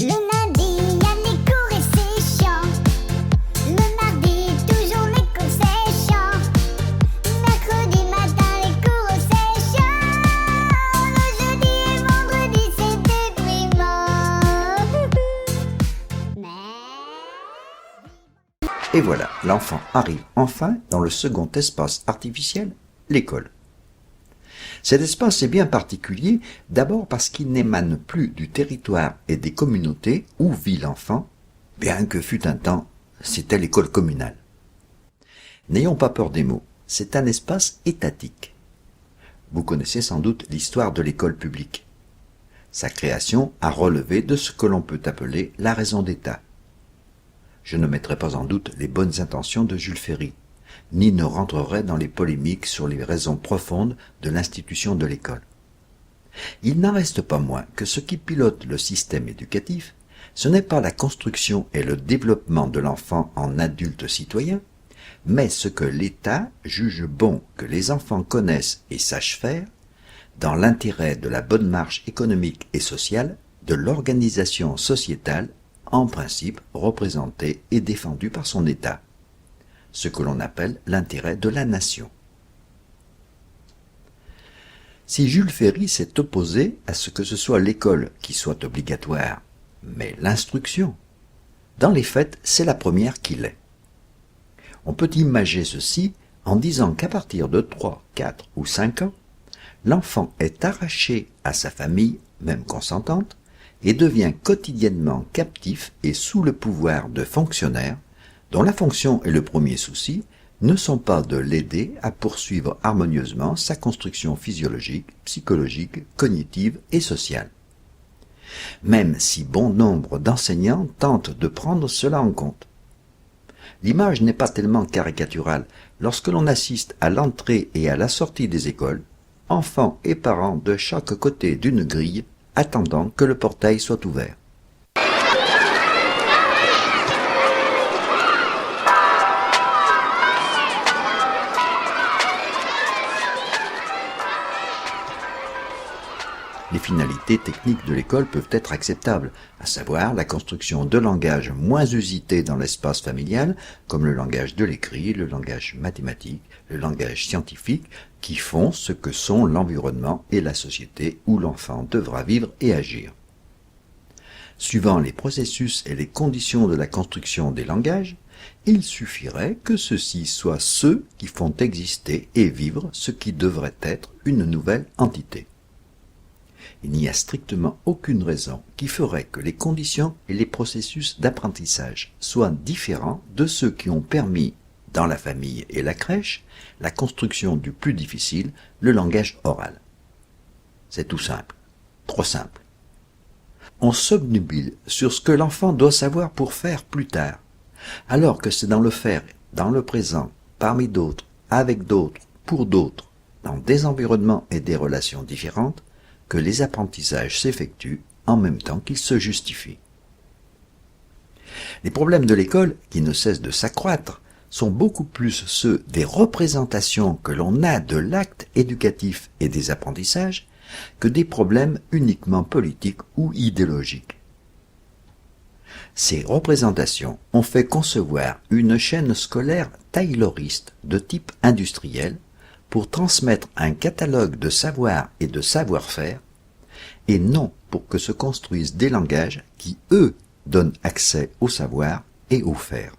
Le lundi, y a les cours et c'est chiant. Le mardi, toujours l'école, c'est chiant. Mercredi matin, les cours, c'est chiant. Le jeudi et vendredi, c'est déprimant. Et voilà, l'enfant arrive enfin dans le second espace artificiel, l'école. Cet espace est bien particulier, d'abord parce qu'il n'émane plus du territoire et des communautés où vit l'enfant, bien que fut un temps, c'était l'école communale. N'ayons pas peur des mots, c'est un espace étatique. Vous connaissez sans doute l'histoire de l'école publique. Sa création a relevé de ce que l'on peut appeler la raison d'État. Je ne mettrai pas en doute les bonnes intentions de Jules Ferry, ni ne rentrerai dans les polémiques sur les raisons profondes de l'institution de l'école. Il n'en reste pas moins que ce qui pilote le système éducatif, ce n'est pas la construction et le développement de l'enfant en adulte citoyen, mais ce que l'État juge bon que les enfants connaissent et sachent faire, dans l'intérêt de la bonne marche économique et sociale de l'organisation sociétale, en principe représentée et défendue par son État, ce que l'on appelle l'intérêt de la nation. Si Jules Ferry s'est opposé à ce que ce soit l'école qui soit obligatoire, mais l'instruction, dans les faits, c'est la première qui l'est. On peut imager ceci en disant qu'à partir de 3, 4 ou 5 ans, l'enfant est arraché à sa famille, même consentante, et devient quotidiennement captif et sous le pouvoir de fonctionnaires dont la fonction et le premier souci ne sont pas de l'aider à poursuivre harmonieusement sa construction physiologique, psychologique, cognitive et sociale. Même si bon nombre d'enseignants tentent de prendre cela en compte. L'image n'est pas tellement caricaturale lorsque l'on assiste à l'entrée et à la sortie des écoles, enfants et parents de chaque côté d'une grille, attendant que le portail soit ouvert. Les finalités techniques de l'école peuvent être acceptables, à savoir la construction de langages moins usités dans l'espace familial, comme le langage de l'écrit, le langage mathématique, le langage scientifique, qui font ce que sont l'environnement et la société où l'enfant devra vivre et agir. Suivant les processus et les conditions de la construction des langages, il suffirait que ceux-ci soient ceux qui font exister et vivre ce qui devrait être une nouvelle entité. Il n'y a strictement aucune raison qui ferait que les conditions et les processus d'apprentissage soient différents de ceux qui ont permis, dans la famille et la crèche, la construction du plus difficile, le langage oral. C'est tout simple, trop simple. On s'obnubile sur ce que l'enfant doit savoir pour faire plus tard, alors que c'est dans le faire, dans le présent, parmi d'autres, avec d'autres, pour d'autres, dans des environnements et des relations différentes, que les apprentissages s'effectuent en même temps qu'ils se justifient. Les problèmes de l'école, qui ne cessent de s'accroître, sont beaucoup plus ceux des représentations que l'on a de l'acte éducatif et des apprentissages que des problèmes uniquement politiques ou idéologiques. Ces représentations ont fait concevoir une chaîne scolaire tayloriste de type industriel pour transmettre un catalogue de savoir et de savoir-faire, et non pour que se construisent des langages qui, eux, donnent accès au savoir et au faire.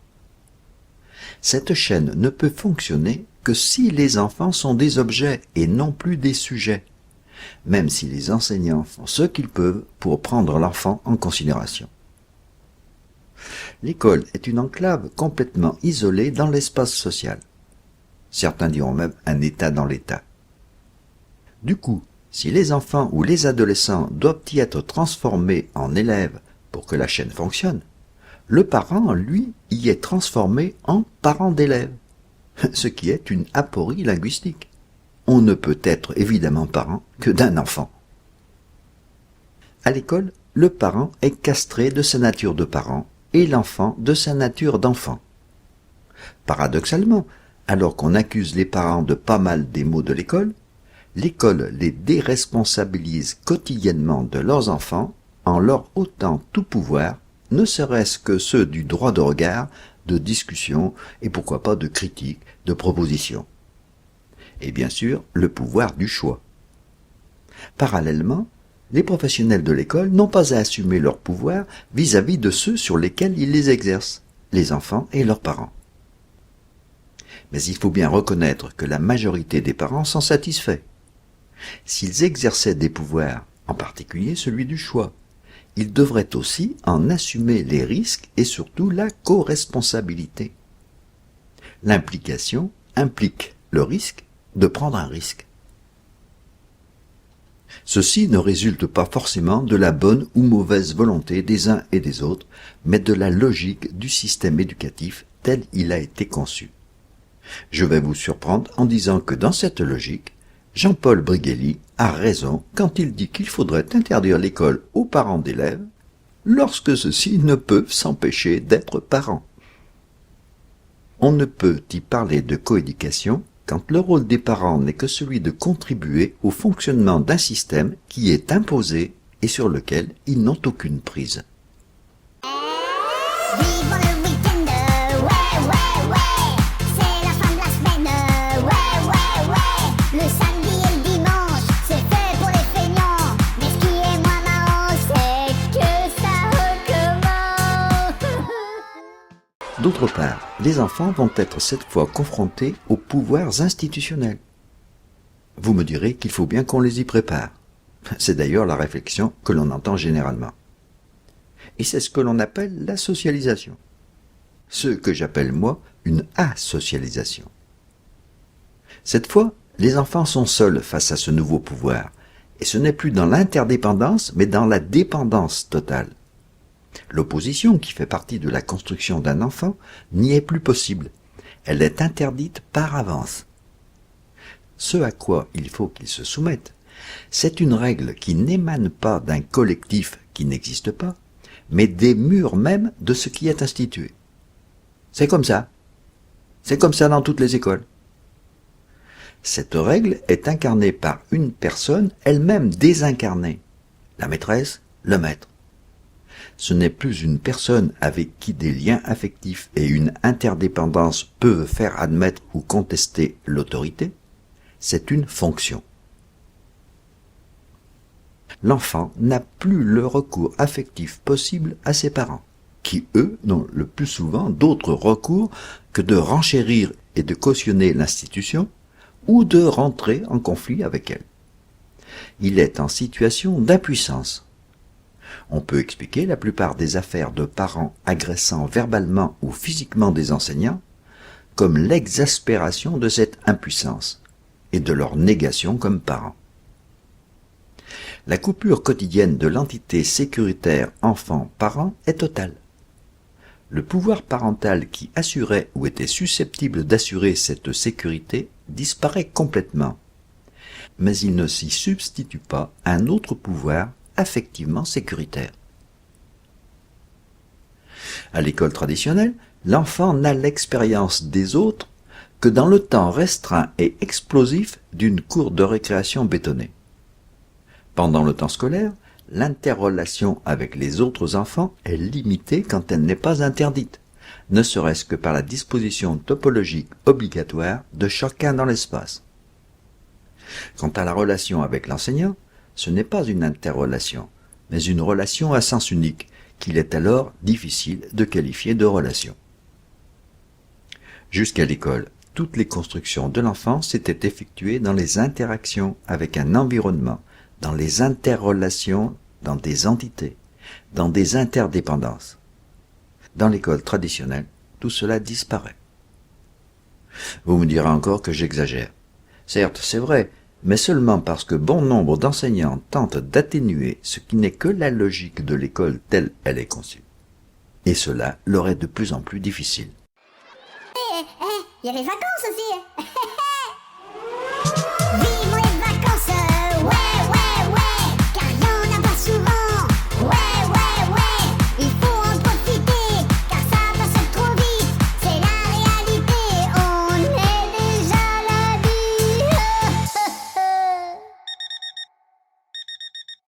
Cette chaîne ne peut fonctionner que si les enfants sont des objets et non plus des sujets, même si les enseignants font ce qu'ils peuvent pour prendre l'enfant en considération. L'école est une enclave complètement isolée dans l'espace social. Certains diront même un État dans l'État. Du coup, si les enfants ou les adolescents doivent y être transformés en élèves pour que la chaîne fonctionne, le parent, lui, y est transformé en parent d'élève, ce qui est une aporie linguistique. On ne peut être évidemment parent que d'un enfant. À l'école, le parent est castré de sa nature de parent et l'enfant de sa nature d'enfant. Paradoxalement, alors qu'on accuse les parents de pas mal des maux de l'école les déresponsabilise quotidiennement de leurs enfants en leur ôtant tout pouvoir, ne serait-ce que ceux du droit de regard, de discussion et pourquoi pas de critique, de proposition. Et bien sûr, le pouvoir du choix. Parallèlement, les professionnels de l'école n'ont pas à assumer leur pouvoir vis-à-vis de ceux sur lesquels ils les exercent, les enfants et leurs parents. Mais il faut bien reconnaître que la majorité des parents s'en satisfait. S'ils exerçaient des pouvoirs, en particulier celui du choix, ils devraient aussi en assumer les risques et surtout la co-responsabilité. L'implication implique le risque de prendre un risque. Ceci ne résulte pas forcément de la bonne ou mauvaise volonté des uns et des autres, mais de la logique du système éducatif tel il a été conçu. Je vais vous surprendre en disant que dans cette logique, Jean-Paul Brigelli a raison quand il dit qu'il faudrait interdire l'école aux parents d'élèves lorsque ceux-ci ne peuvent s'empêcher d'être parents. On ne peut y parler de coéducation quand le rôle des parents n'est que celui de contribuer au fonctionnement d'un système qui est imposé et sur lequel ils n'ont aucune prise. Vivons le week-end, ouais, ouais, ouais. C'est la fin de la semaine, ouais, ouais, ouais. Le samedi et le dimanche, c'est fait pour les feignants. Mais ce qui est moins marrant, c'est que ça recommence. D'autre part, les enfants vont être cette fois confrontés aux pouvoirs institutionnels. Vous me direz qu'il faut bien qu'on les y prépare. C'est d'ailleurs la réflexion que l'on entend généralement. Et c'est ce que l'on appelle la socialisation. Ce que j'appelle moi une asocialisation. Cette fois, les enfants sont seuls face à ce nouveau pouvoir, et ce n'est plus dans l'interdépendance, mais dans la dépendance totale. L'opposition, qui fait partie de la construction d'un enfant, n'y est plus possible. Elle est interdite par avance. Ce à quoi il faut qu'il se soumette, c'est une règle qui n'émane pas d'un collectif qui n'existe pas, mais des murs même de ce qui est institué. C'est comme ça. C'est comme ça dans toutes les écoles. Cette règle est incarnée par une personne, elle-même désincarnée. La maîtresse, le maître. Ce n'est plus une personne avec qui des liens affectifs et une interdépendance peuvent faire admettre ou contester l'autorité, c'est une fonction. L'enfant n'a plus le recours affectif possible à ses parents, qui, eux, n'ont le plus souvent d'autres recours que de renchérir et de cautionner l'institution ou de rentrer en conflit avec elle. Il est en situation d'impuissance. On peut expliquer la plupart des affaires de parents agressant verbalement ou physiquement des enseignants comme l'exaspération de cette impuissance et de leur négation comme parents. La coupure quotidienne de l'entité sécuritaire enfant-parent est totale. Le pouvoir parental qui assurait ou était susceptible d'assurer cette sécurité disparaît complètement, mais il ne s'y substitue pas un autre pouvoir affectivement sécuritaire. À l'école traditionnelle, l'enfant n'a l'expérience des autres que dans le temps restreint et explosif d'une cour de récréation bétonnée. Pendant le temps scolaire, l'interrelation avec les autres enfants est limitée quand elle n'est pas interdite, ne serait-ce que par la disposition topologique obligatoire de chacun dans l'espace. Quant à la relation avec l'enseignant, ce n'est pas une interrelation, mais une relation à sens unique, qu'il est alors difficile de qualifier de relation. Jusqu'à l'école, toutes les constructions de l'enfant s'étaient effectuées dans les interactions avec un environnement, dans les interrelations, dans des entités, dans des interdépendances. Dans l'école traditionnelle, tout cela disparaît. Vous me direz encore que j'exagère. Certes, c'est vrai, mais seulement parce que bon nombre d'enseignants tentent d'atténuer ce qui n'est que la logique de l'école telle elle est conçue. Et cela leur est de plus en plus difficile. Il y a les vacances aussi.